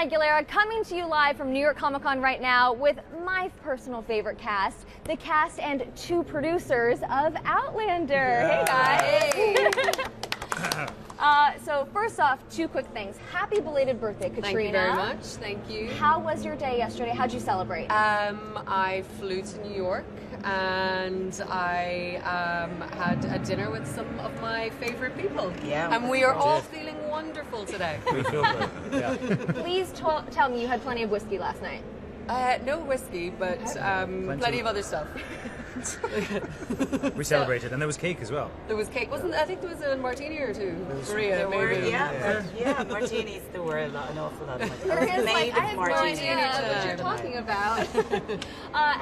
Leanne Aguilera coming to you live from New York Comic Con right now with my personal favorite cast, the cast and two producers of Outlander. Yeah. Hey guys. So first off, two quick things. Happy belated birthday, Katrina. Thank you very much. Thank you. How was your day yesterday? How'd you celebrate? I flew to New York and I had a dinner with some of my favorite people. Yeah. And we are all feeling wonderful today. We feel good. Yeah. Please tell me you had plenty of whiskey last night. No whiskey, but plenty of other stuff. We celebrated, and there was cake as well. There was cake. I think there was a martini or two. Maria, There were, maybe. yeah, martinis. There were an awful lot of martinis. Maria's like, I have no idea martini what you're talking about.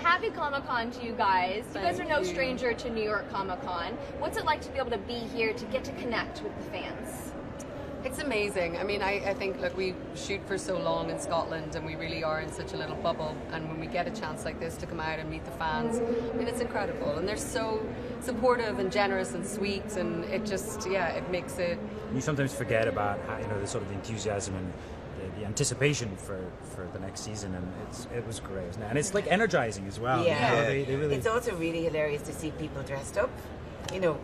Happy Comic Con to you guys. You guys are no stranger to New York Comic Con. What's it like to be able to be here, to get to connect with the fans? It's amazing. I mean, I think, look, we shoot for so long in Scotland and we really are in such a little bubble, and when we get a chance like this to come out and meet the fans, I mean, it's incredible. And they're so supportive and generous and sweet, and it just, it makes it... You sometimes forget about how, the sort of enthusiasm and the anticipation for the next season, and it was great, isn't it? And it's like energizing as well. Yeah. They really... It's also really hilarious to see people dressed up.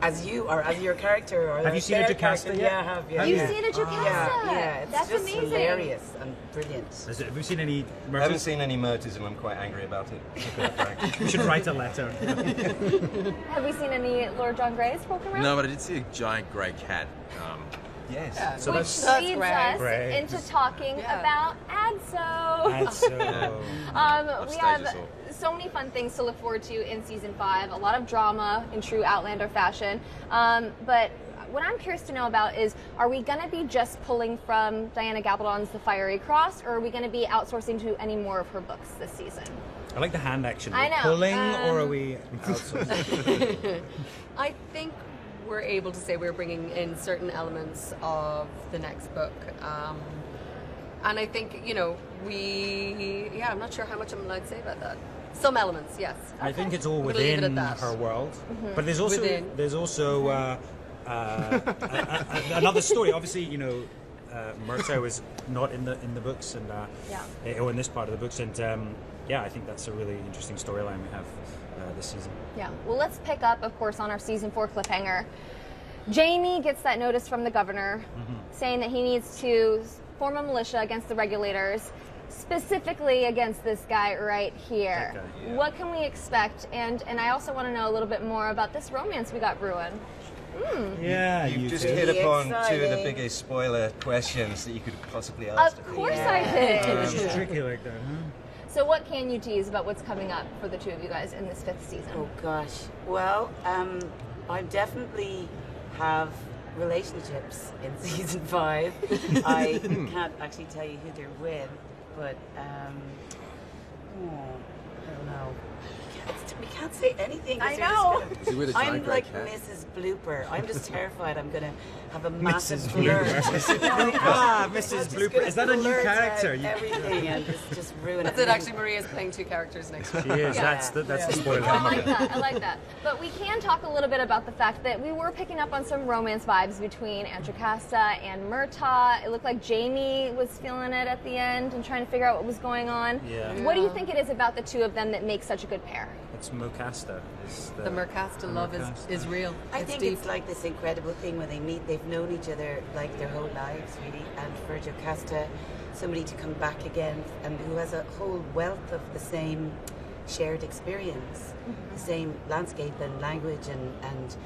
As you or as your character, or have you seen a Jocasta yet? Yeah, I have. Yeah, You've seen a Jocasta? Yeah, it's That's just amazing. hilarious and brilliant. Have you seen any I haven't Murtaghs? seen any Murtaghs and I'm quite angry about it. We should write a letter. Have we seen any Lord John Grey's poke around? No, but I did see a giant grey cat. Yes. Yeah. So Which that's leads great. us Great. into talking about ADSO. That's so... We Stage have us all. so many fun things to look forward to in season 5. A lot of drama in true Outlander fashion. But what I'm curious to know about is, are we going to be just pulling from Diana Gabaldon's The Fiery Cross, or are we going to be outsourcing to any more of her books this season? I like the hand action. I know. Pulling, or are we outsourcing? I think we're able to say we're bringing in certain elements of the next book. And I think, I'm not sure how much I'm allowed to say about that. Some elements, yes. I think it's all We're gonna leave it within at that. her world, Mm-hmm. but there's also another story. Obviously, Murtagh was not in the books, and or in this part of the books, and I think that's a really interesting storyline we have this season. Yeah. Well, let's pick up, of course, on our season 4 cliffhanger. Jamie gets that notice from the governor saying that he needs to form a militia against the regulators, specifically against this guy right here. That guy, yeah. What can we expect? And I also want to know a little bit more about this romance we got brewing. Yeah, You've just too. hit upon two of the Exciting. biggest spoiler questions that you could possibly ask. Of course I did. It's tricky like that, huh? So what can you tease about what's coming up for the two of you guys in this 5th season? Oh gosh. Well, I definitely have relationships in season 5. I can't actually tell you who they're with, but I don't know. We can't say anything. 'cause I they're just know. gonna- Is he with a I'm giant grey like cat? Mrs. Blooper. I'm just terrified I'm going to have a massive Mrs. blur. Ah, Mrs. Blooper. Is that a new character? Everything and just ruin That's it. it, actually. Maria's playing 2 characters next week. She is. That's the spoiler. I like that. I like that. But we can talk a little bit about the fact that we were picking up on some romance vibes between Jocasta and Murtagh. It looked like Jamie was feeling it at the end and trying to figure out what was going on. Yeah. What do you think it is about the two of them that makes such a good pair? It's Mocasta. The Murtagh love is real. I It's think deep. it's like this incredible thing when they meet. They've known each other like their whole lives, really. And for Jocasta, somebody to come back again and who has a whole wealth of the same shared experience, the same landscape and language, and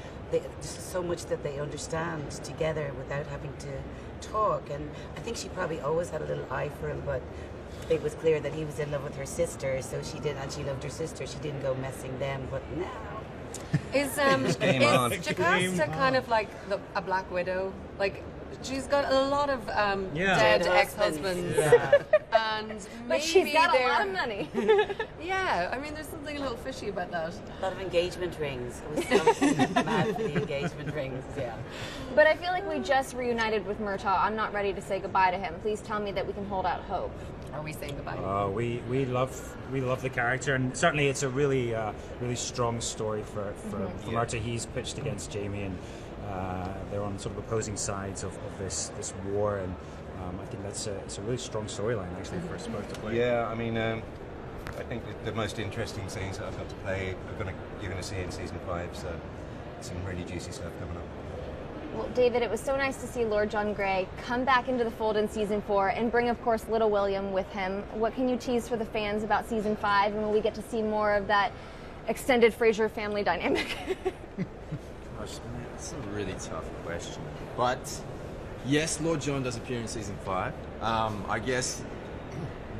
just so much that they understand together without having to talk. And I think she probably always had a little eye for him, but it was clear that he was in love with her sister, so she loved her sister. She didn't go messing them, but now. Is game on. Jocasta kind of like a Black Widow? Like, she's got a lot of dead Dead ex-husbands. Yeah. And But maybe she's got a they're- lot of money. Yeah, I mean, there's something a little fishy about that. A lot of engagement rings. I was mad for the engagement rings, yeah. But I feel like we just reunited with Murtagh. I'm not ready to say goodbye to him. Please tell me that we can hold out hope. Are we saying goodbye? We love the character, and certainly it's a really strong story for Murtagh. He's pitched against Jamie, and they're on sort of opposing sides of this war, and I think it's a really strong storyline actually for us both to play. Yeah, I mean, I think the most interesting scenes that I've got to play you're going to see in season 5. So some really juicy stuff coming up. Well, David, it was so nice to see Lord John Grey come back into the fold in season 4 and bring, of course, little William with him. What can you tease for the fans about season 5, and will we get to see more of that extended Frasier family dynamic? That's a really tough question. But yes, Lord John does appear in season 5. I guess,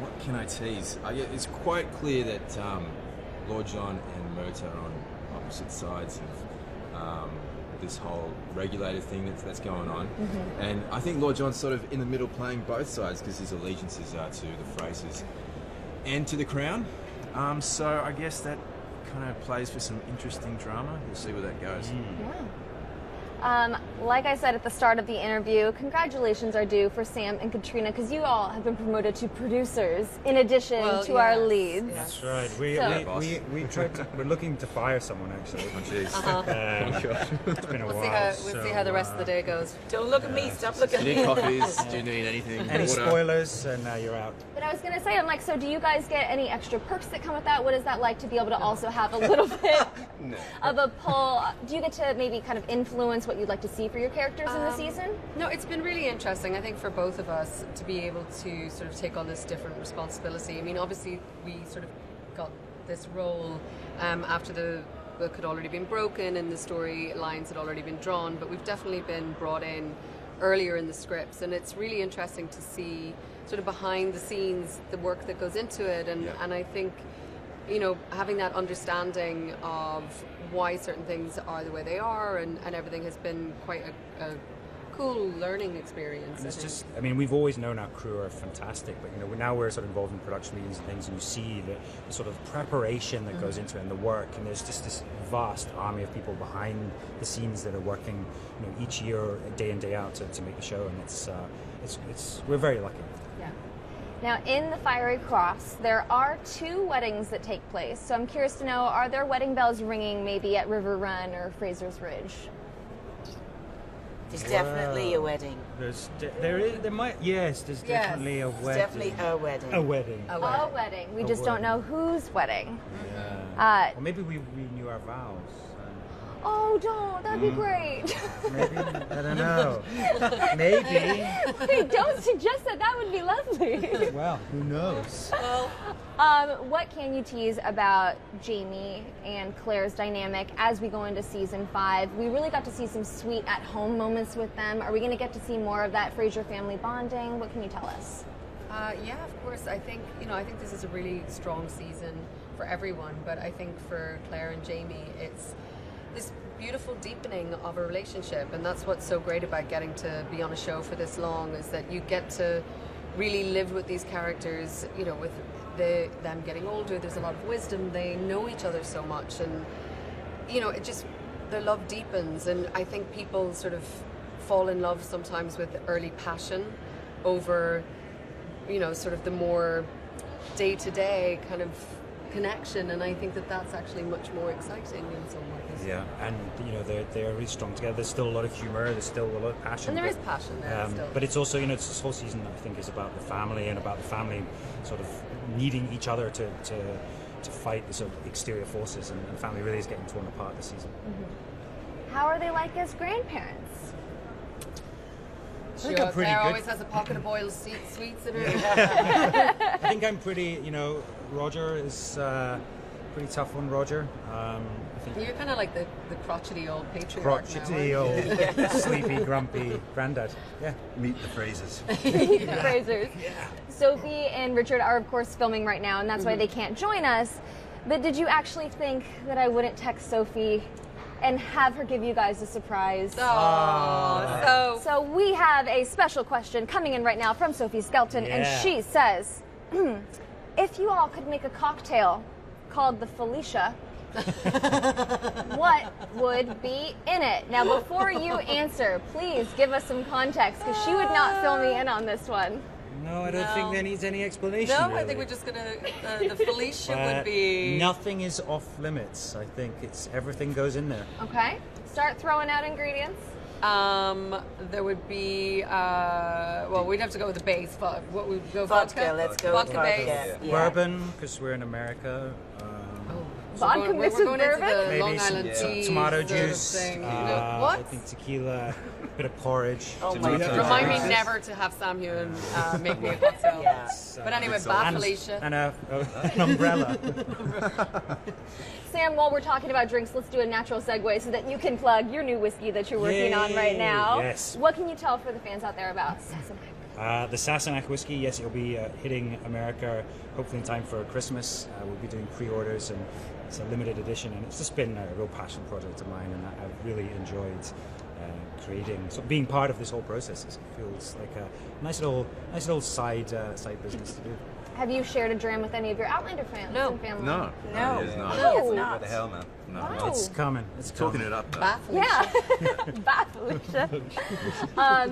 what can I tease? I guess it's quite clear that Lord John and Murtagh are on opposite sides of this whole regulator thing that's going on. Mm-hmm. And I think Lord John's sort of in the middle playing both sides because his allegiances are to the Frasers and to the Crown. So I guess that kind of plays for some interesting drama. We'll see where that goes. Yeah. Like I said at the start of the interview, congratulations are due for Sam and Katrina because you all have been promoted to producers in addition to our leads. That's right. We're looking to fire someone actually. Oh, jeez. It's been a while. We'll see how the rest of the day goes. Don't look at me. Stop looking at Do you me. need coffees? Do you need anything? Any Water? spoilers? And now you're out. But I was going to say, I'm like, so do you guys get any extra perks that come with that? What is that like to be able to also have a little bit of a pull? Do you get to maybe kind of influence what you'd like to see for your characters in the season? No, it's been really interesting, I think, for both of us to be able to sort of take on this different responsibility. I mean, obviously, we sort of got this role after the book had already been broken and the storylines had already been drawn, but we've definitely been brought in earlier in the scripts, and it's really interesting to see sort of behind the scenes the work that goes into it, and I think, you know, having that understanding of why certain things are the way they are and everything has been quite a cool learning experience. And it's just, I mean, we've always known our crew are fantastic, but you know, now we're sort of involved in production meetings and things, and you see the sort of preparation that goes into it and the work, and there's just this vast army of people behind the scenes that are working, you know, each year, day in, day out to make the show, and it's we're very lucky. Yeah. Now, in the Fiery Cross, there are 2 weddings that take place. So I'm curious to know, are there wedding bells ringing maybe at River Run or Fraser's Ridge? There's definitely a wedding. There's definitely a wedding. There's definitely a wedding. A wedding. A wedding. We just don't know whose wedding. Yeah. Or maybe we renew our vows. Oh, don't. That'd be great. Maybe. I don't know. Maybe. Wait, don't suggest that. That would be lovely. Well, who knows? What can you tease about Jamie and Claire's dynamic as we go into season 5? We really got to see some sweet at-home moments with them. Are we going to get to see more of that Frasier family bonding? What can you tell us? Yeah, of course. I think this is a really strong season for everyone, but I think for Claire and Jamie, it's this beautiful deepening of a relationship, and that's what's so great about getting to be on a show for this long, is that you get to really live with these characters, you know, with them getting older. There's a lot of wisdom. They know each other so much, and you know, their love deepens, and I think people sort of fall in love sometimes with early passion over, you know, sort of the more day-to-day kind of connection, and I think that's actually much more exciting in some ways. Yeah, and you know, they're really strong together. There's still a lot of humour, there's still a lot of passion. And there is passion there still. But it's also, you know, this whole season, I think, is about the family and about the family sort of needing each other to fight the sort of exterior forces, and family really is getting torn apart this season. Mm-hmm. How are they like as grandparents? I think I'm pretty Claire good. always has a pocket of boiled sweets in her. I think I'm pretty, you know, Roger is pretty tough one, Roger. I think You're kind of like the crotchety old patriarch crotchety now, aren't old, sleepy, grumpy granddad. Yeah. Meet the Frasers. Frasers. Sophie and Richard are, of course, filming right now, and that's why they can't join us. But did you actually think that I wouldn't text Sophie and have her give you guys a surprise? So we have a special question coming in right now from Sophie Skelton, and she says, if you all could make a cocktail called the Felicia, what would be in it? Now, before you answer, please give us some context, because she would not fill me in on this one. No, I don't think there needs any explanation. No, really. I think we're just gonna. The Felicia would be. Nothing is off limits. I think everything goes in there. Okay, start throwing out ingredients. There would be, well, we'd have to go with the base. What would go Vodka, let's go with vodka. base. Yeah. Bourbon, because we're in America. Vodka we're mixed with going into bourbon? the Maybe Long some Island tea tomato sort of juice. thing, you know. I What? think tequila, a bit of porridge. Oh my tomato God. juice. Remind me never to have Sam Hewen make me a cocktail. Yeah. But anyway, And- bad Felicia. And an umbrella. Sam, while we're talking about drinks, let's do a natural segue so that you can plug your new whiskey that you're working on right Yay, now. yes. What can you tell for the fans out there about Sassenach? The Sassenach whiskey, yes, it'll be hitting America hopefully in time for Christmas. We'll be doing pre-orders, and it's a limited edition, and it's just been a real passion project of mine, and I've really enjoyed creating, so being part of this whole process. It feels like a nice little side business to do. Have you shared a dram with any of your Outlander fans and family? No. No. It is not. No. What the hell, man? No. Wow. It's coming. It's Talking coming. it up, though. Bad Felicia. Yeah, bye, Felicia.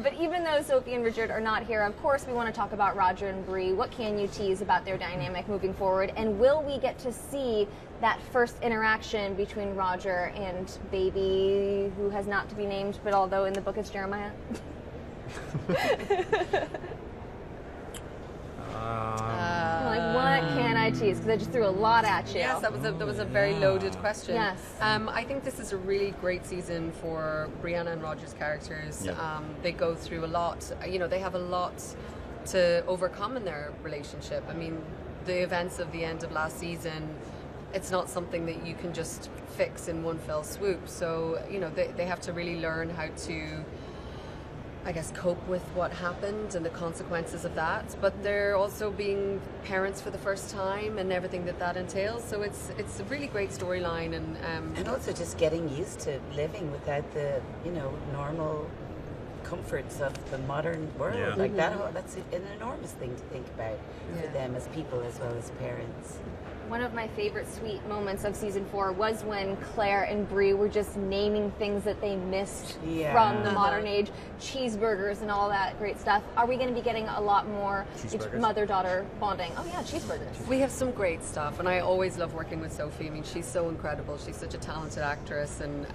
But even though Sophie and Richard are not here, of course we want to talk about Roger and Bree. What can you tease about their dynamic moving forward? And will we get to see that first interaction between Roger and baby, who has not to be named, but although in the book it's Jeremiah? Like, what can I tease? Because I just threw a lot at you. Yes, that was a very loaded question. Yes. I think this is a really great season for Brianna and Roger's characters. Yeah. They go through a lot. You know, they have a lot to overcome in their relationship. I mean, the events of the end of last season, it's not something that you can just fix in one fell swoop. So, you know, they have to really learn how to, I guess, cope with what happened and the consequences of that. But they're also being parents for the first time and everything that entails. So it's a really great storyline, And also just getting used to living without the, normal comforts of the modern world. Yeah. Like that's an enormous thing to think about for them as people as well as parents. One of my favorite sweet moments of season 4 was when Claire and Bree were just naming things that they missed from the modern age, cheeseburgers and all that great stuff. Are we going to be getting a lot more mother-daughter bonding? Oh yeah, cheeseburgers. we have some great stuff, and I always love working with Sophie. I mean, she's so incredible. She's such a talented actress, and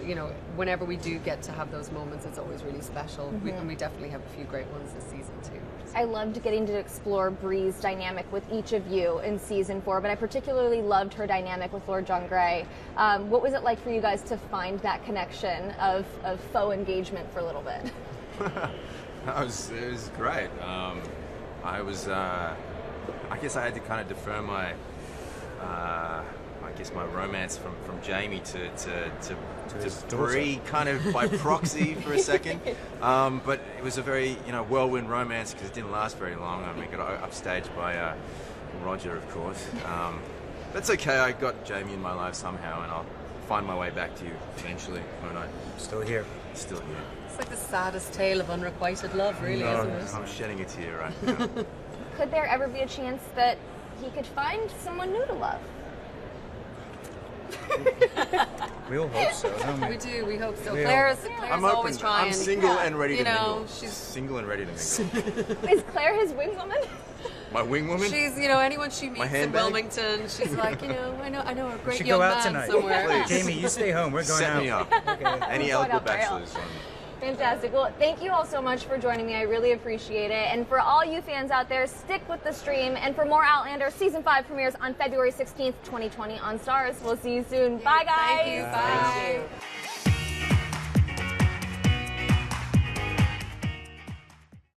you know, whenever we do get to have those moments, it's always really special. And we definitely have a few great ones this season too. I loved getting to explore Bree's dynamic with each of you in season 4, but I particularly loved her dynamic with Lord John Grey. What was it like for you guys to find that connection of faux engagement for a little bit? It was great. I guess I had to kind of defer my romance from Jamie to Bree, kind of by proxy for a second. But it was a very whirlwind romance because it didn't last very long. I mean, got upstaged by Roger, of course. That's okay. I got Jamie in my life somehow, and I'll find my way back to you eventually, won't I? Still here. Still here. It's like the saddest tale of unrequited love, really, isn't it? I'm shedding a tear right now. Could there ever be a chance that he could find someone new to love? We all hope so, don't we? We do. We hope so. We Claire's I'm always open. trying. I'm single and ready to mingle. She's single and ready to mingle. Is Claire his wingwoman? My wing woman? She's, anyone she meets in handbag? Wilmington, she's like, I know a We great should young go out man tonight. somewhere. Jamie, you stay home. We're going Set out. me up. Okay. Any Going eligible out trail. bachelors on Fantastic. Well, thank you all so much for joining me. I really appreciate it. And for all you fans out there, stick with the stream. And for more Outlander, Season 5 premieres on February 16th, 2020 on Starz. We'll see you soon. Bye, guys. Thank you. Bye. Thank you.